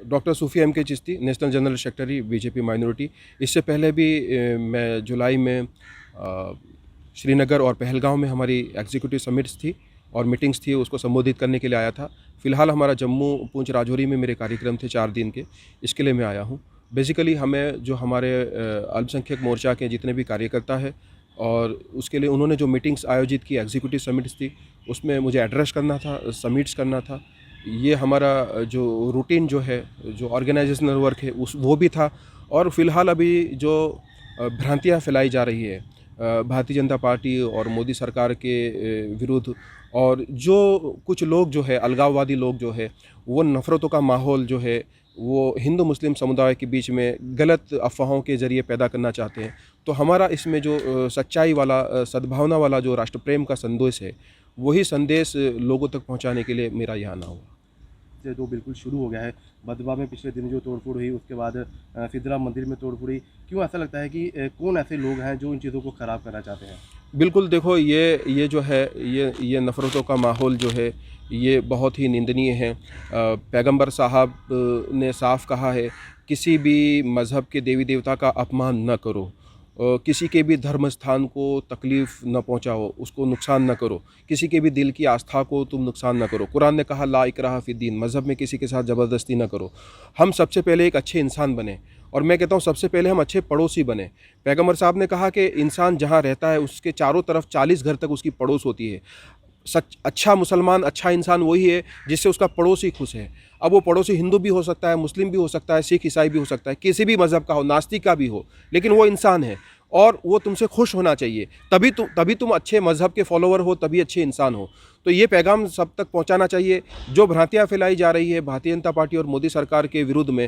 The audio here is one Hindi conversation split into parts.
डॉक्टर सूफ़ी एम के Chishti, national general secretary BJP minority. इससे पहले भी मैं जुलाई में श्रीनगर और पहलगाम में हमारी एग्जीक्यूटिव समिट्स थी और मीटिंग्स थी, उसको संबोधित करने के लिए आया था। फ़िलहाल हमारा जम्मू, पुंछ, राजौरी में मेरे कार्यक्रम थे 4 दिन के, इसके लिए मैं आया हूँ। बेसिकली हमें जो हमारे अल्पसंख्यक मोर्चा के जितने भी कार्यकर्ता हैं और उसके लिए उन्होंने जो मीटिंग्स आयोजित की, एग्जीक्यूटिव समिट्स थी, उसमें मुझे एड्रेस करना था, समिट्स करना था। ये हमारा जो रूटीन जो है, जो ऑर्गेनाइजेशनल वर्क है वो भी था। और फ़िलहाल अभी जो भ्रांतियाँ फैलाई जा रही है भारतीय जनता पार्टी और मोदी सरकार के विरुद्ध, और जो कुछ लोग जो है अलगाववादी लोग जो है वो नफ़रतों का माहौल जो है वो हिंदू मुस्लिम समुदाय के बीच में गलत अफवाहों के ज़रिए पैदा करना चाहते हैं। तो हमारा इसमें जो सच्चाई वाला, सद्भावना वाला जो राष्ट्र प्रेम का संदेश है, वही संदेश लोगों तक पहुंचाने के लिए मेरा यहाँ आना हुआ। से तो बिल्कुल शुरू हो गया है। बदवा में पिछले दिन जो तोड़फोड़ हुई, उसके बाद सिद्धरा मंदिर में तोड़फोड़ हुई। क्यों ऐसा लगता है कि कौन ऐसे लोग हैं जो इन चीज़ों को ख़राब करना चाहते हैं? बिल्कुल, देखो ये जो है ये नफ़रतों का माहौल जो है ये बहुत ही निंदनीय है। पैगंबर साहब ने साफ कहा है, किसी भी मज़हब के देवी देवता का अपमान न करो, किसी के भी धर्म स्थान को तकलीफ़ न पहुंचाओ, उसको नुकसान न करो, किसी के भी दिल की आस्था को तुम नुकसान न करो। कुरान ने कहा ला इकराह फिद्दीन, मज़हब में किसी के साथ ज़बरदस्ती न करो। हम सबसे पहले एक अच्छे इंसान बने, और मैं कहता हूँ सबसे पहले हम अच्छे पड़ोसी बने। पैगंबर साहब ने कहा कि इंसान जहाँ रहता है उसके चारों तरफ 40 घर तक उसकी पड़ोस होती है। सच अच्छा मुसलमान, अच्छा इंसान वही है जिससे उसका पड़ोसी खुश है। अब वो पड़ोसी हिंदू भी हो सकता है, मुस्लिम भी हो सकता है, सिख ईसाई भी हो सकता है, किसी भी मज़हब का हो, नास्तिक का भी हो, लेकिन वो इंसान है और वो तुमसे खुश होना चाहिए। तभी तुम अच्छे मज़हब के फॉलोवर हो, तभी अच्छे इंसान हो। तो ये पैगाम सब तक पहुंचाना चाहिए। जो भ्रांतियाँ फैलाई जा रही है भारतीय जनता पार्टी और मोदी सरकार के विरुद्ध में,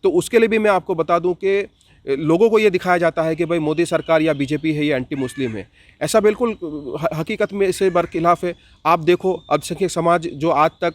तो उसके लिए भी मैं आपको बता दूं कि लोगों को ये दिखाया जाता है कि भाई मोदी सरकार या बीजेपी है, या एंटी मुस्लिम है। ऐसा बिल्कुल हकीकत में इससे बरखिलाफ़ है। आप देखो, अल्पसंख्यक समाज जो आज तक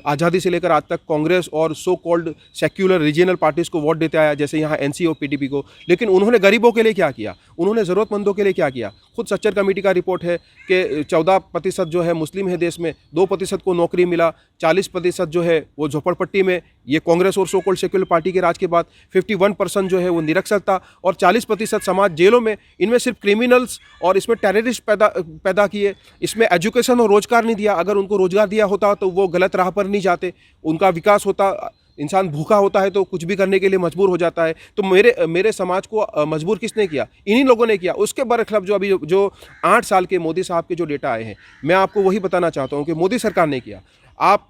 आज़ादी से लेकर आज तक कांग्रेस और so called secular regional parties को वोट देते आया, जैसे यहाँ एनसी और पीडीपी को, लेकिन उन्होंने गरीबों के लिए क्या किया, उन्होंने ज़रूरतमंदों के लिए क्या किया? खुद सच्चर कमेटी का रिपोर्ट है कि 14% जो है मुस्लिम है देश में, 2% को नौकरी मिला, 40% जो है वो झोपड़पट्टी में। ये कांग्रेस और सो कॉल्ड सेक्युलर पार्टी के राज के बाद 51% जो है वो निरक्षर था, और 40% समाज जेलों में। इनमें सिर्फ क्रिमिनल्स और इसमें टेररिस्ट पैदा किए। इसमें एजुकेशन और रोज़गार नहीं दिया। अगर उनको रोज़गार दिया होता तो वो गलत राह पर नहीं जाते, उनका विकास होता। इंसान भूखा होता है तो कुछ भी करने के लिए मजबूर हो जाता है। तो मेरे समाज को मजबूर किसने किया? इन्हीं लोगों ने किया। उसके बरखिलाफ जो 8 साल के मोदी साहब के जो डेटा आए हैं, मैं आपको वही बताना चाहता हूँ कि मोदी सरकार ने किया। आप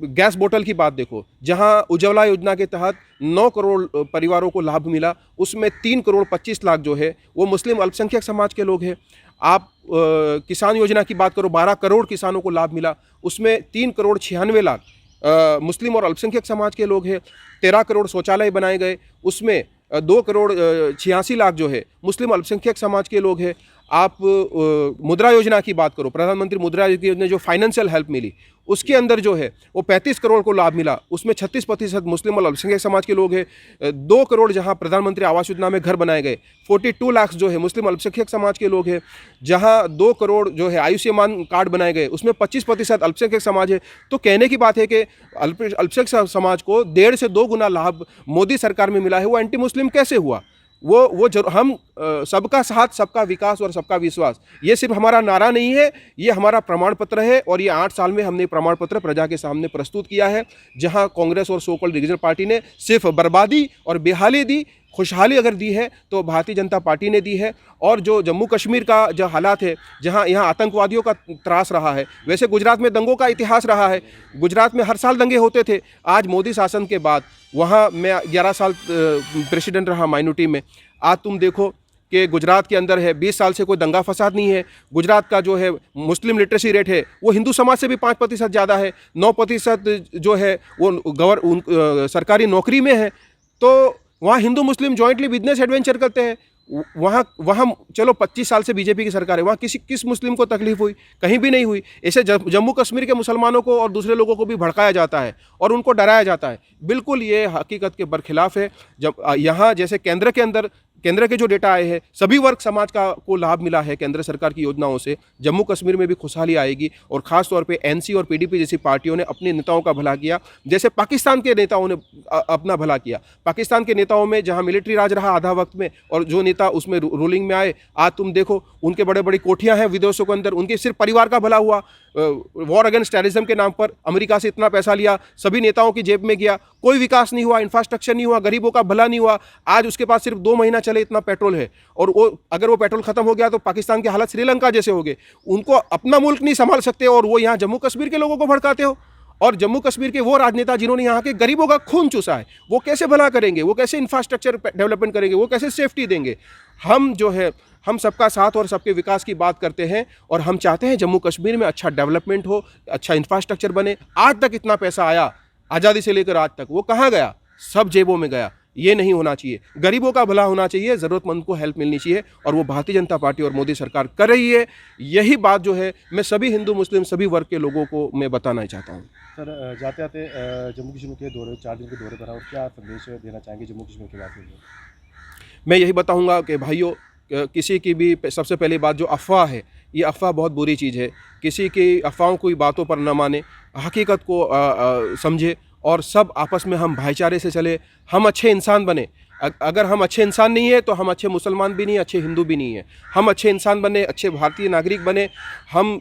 गैस बोतल की बात देखो, जहां उज्ज्वला योजना के तहत 9 करोड़ परिवारों को लाभ मिला, उसमें 3 करोड़ 25 लाख जो है वो मुस्लिम अल्पसंख्यक समाज के लोग हैं। आप किसान योजना की बात करो, 12 करोड़ किसानों को लाभ मिला, उसमें 3 करोड़ 96 लाख मुस्लिम और अल्पसंख्यक समाज के लोग हैं। 13 करोड़ शौचालय बनाए गए, उसमें 2 करोड़ 86 लाख जो है मुस्लिम अल्पसंख्यक समाज के लोग हैं। आप मुद्रा योजना की बात करो, प्रधानमंत्री मुद्रा योजना जो फाइनेंशियल हेल्प मिली, उसके अंदर जो है वो 35 करोड़ को लाभ मिला, उसमें 36% मुस्लिम और अल्पसंख्यक समाज के लोग हैं। 2 करोड़ जहां प्रधानमंत्री आवास योजना में घर बनाए गए, 42 लाख जो है मुस्लिम अल्पसंख्यक समाज के लोग हैं। जहां 2 करोड़ जो है आयुष्मान कार्ड बनाए गए, उसमें 25% अल्पसंख्यक समाज है। तो कहने की बात है कि अल्पसंख्यक समाज को 1.5 से 2 गुना लाभ मोदी सरकार में मिला है। वो एंटी मुस्लिम कैसे हुआ? हम सबका साथ, सबका विकास और सबका विश्वास, ये सिर्फ हमारा नारा नहीं है, ये हमारा प्रमाण पत्र है। और ये 8 साल में हमने प्रमाण पत्र प्रजा के सामने प्रस्तुत किया है, जहां कांग्रेस और सो कॉल्ड रीजनल पार्टी ने सिर्फ बर्बादी और बेहाली दी। खुशहाली अगर दी है तो भारतीय जनता पार्टी ने दी है। और जो जम्मू कश्मीर का जो हालात है, जहां यहाँ आतंकवादियों का त्रास रहा है, वैसे गुजरात में दंगों का इतिहास रहा है। गुजरात में हर साल दंगे होते थे। आज मोदी शासन के बाद वहाँ मैं 11 साल प्रेसिडेंट रहा माइनॉरिटी में। आज तुम देखो कि गुजरात के अंदर है 20 साल से कोई दंगा फसाद नहीं है। गुजरात का जो है मुस्लिम लिटरेसी रेट है वो हिंदू समाज से भी 5% ज़्यादा है। 9% जो है वो सरकारी नौकरी में है। तो वहाँ हिंदू मुस्लिम जॉइंटली बिजनेस एडवेंचर करते हैं। वहाँ चलो 25 साल से बीजेपी की सरकार है, वहाँ किस मुस्लिम को तकलीफ हुई? कहीं भी नहीं हुई। ऐसे जम्मू कश्मीर के मुसलमानों को और दूसरे लोगों को भी भड़काया जाता है और उनको डराया जाता है। बिल्कुल ये हकीकत के बरखिलाफ है। जब यहाँ जैसे केंद्र के अंदर केंद्र के जो डेटा आए हैं, सभी वर्ग समाज का को लाभ मिला है केंद्र सरकार की योजनाओं से। जम्मू कश्मीर में भी खुशहाली आएगी और ख़ास तौर पे एनसी और पीडीपी जैसी पार्टियों ने अपने नेताओं का भला किया, जैसे पाकिस्तान के नेताओं ने अपना भला किया। पाकिस्तान के नेताओं में जहां मिलिट्री राज रहा आधा वक्त में, और जो नेता उसमें रूलिंग में आए, आज तुम देखो उनके बड़े बड़ी कोठियां हैं विदेशों के अंदर, उनके सिर्फ परिवार का भला हुआ। वॉर अगेंस्ट टेररिज्म के नाम पर अमेरिका से इतना पैसा लिया, सभी नेताओं की जेब में गया, कोई विकास नहीं हुआ, इंफ्रास्ट्रक्चर नहीं हुआ, गरीबों का भला नहीं हुआ। आज उसके पास सिर्फ 2 महीना चले इतना पेट्रोल है, और वो अगर वो पेट्रोल खत्म हो गया तो पाकिस्तान की हालत श्रीलंका जैसे हो गए। उनको अपना मुल्क नहीं संभाल सकते और वो यहाँ जम्मू कश्मीर के लोगों को भड़काते हो। और जम्मू कश्मीर के वो राजनेता जिन्होंने यहाँ के गरीबों का खून चूसा है, वो कैसे भला करेंगे, वो कैसे इंफ्रास्ट्रक्चर डेवलपमेंट करेंगे, वो कैसे सेफ्टी देंगे। हम जो है, हम सबका साथ और सबके विकास की बात करते हैं, और हम चाहते हैं जम्मू कश्मीर में अच्छा डेवलपमेंट हो, अच्छा इंफ्रास्ट्रक्चर बने। आज तक इतना पैसा आया, आज़ादी से लेकर आज तक, वो कहाँ गया? सब जेबों में गया। ये नहीं होना चाहिए। गरीबों का भला होना चाहिए, ज़रूरतमंद को हेल्प मिलनी चाहिए, और वो भारतीय जनता पार्टी और मोदी सरकार कर रही है। यही बात जो है मैं सभी हिंदू मुस्लिम सभी वर्ग के लोगों को मैं बताना चाहता हूँ। सर, जाते जाते जम्मू कश्मीर के दौरे, 4 दिन के दौरे पर, और क्या संदेश देना चाहेंगे जम्मू कश्मीर के वासियों को? मैं यही बताऊंगा कि भाइयों, किसी की भी सबसे पहली बात जो अफवाह है, ये अफवाह बहुत बुरी चीज़ है। किसी की अफवाहों की बातों पर न माने, हकीकत को समझे, और सब आपस में हम भाईचारे से चले, हम अच्छे इंसान बने। अगर हम अच्छे इंसान नहीं है तो हम अच्छे मुसलमान भी नहीं, अच्छे हिंदू भी नहीं है। हम अच्छे इंसान बने, अच्छे भारतीय नागरिक बने, हम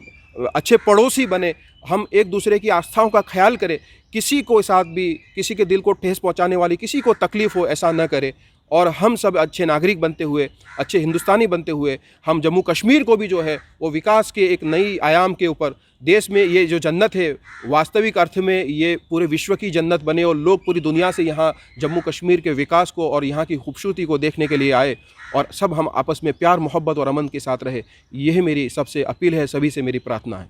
अच्छे पड़ोसी बने, हम एक दूसरे की आस्थाओं का ख्याल करें। किसी को साथ भी, किसी के दिल को ठेस पहुंचाने वाली, किसी को तकलीफ़ हो, ऐसा न करें। और हम सब अच्छे नागरिक बनते हुए, अच्छे हिंदुस्तानी बनते हुए, हम जम्मू कश्मीर को भी जो है वो विकास के एक नई आयाम के ऊपर, देश में ये जो जन्नत है, वास्तविक अर्थ में ये पूरे विश्व की जन्नत बने, और लोग पूरी दुनिया से यहाँ जम्मू कश्मीर के विकास को और यहाँ की खूबसूरती को देखने के लिए आए, और सब हम आपस में प्यार, मोहब्बत और अमन के साथ रहे। यही मेरी सबसे अपील है, सभी से मेरी प्रार्थना है।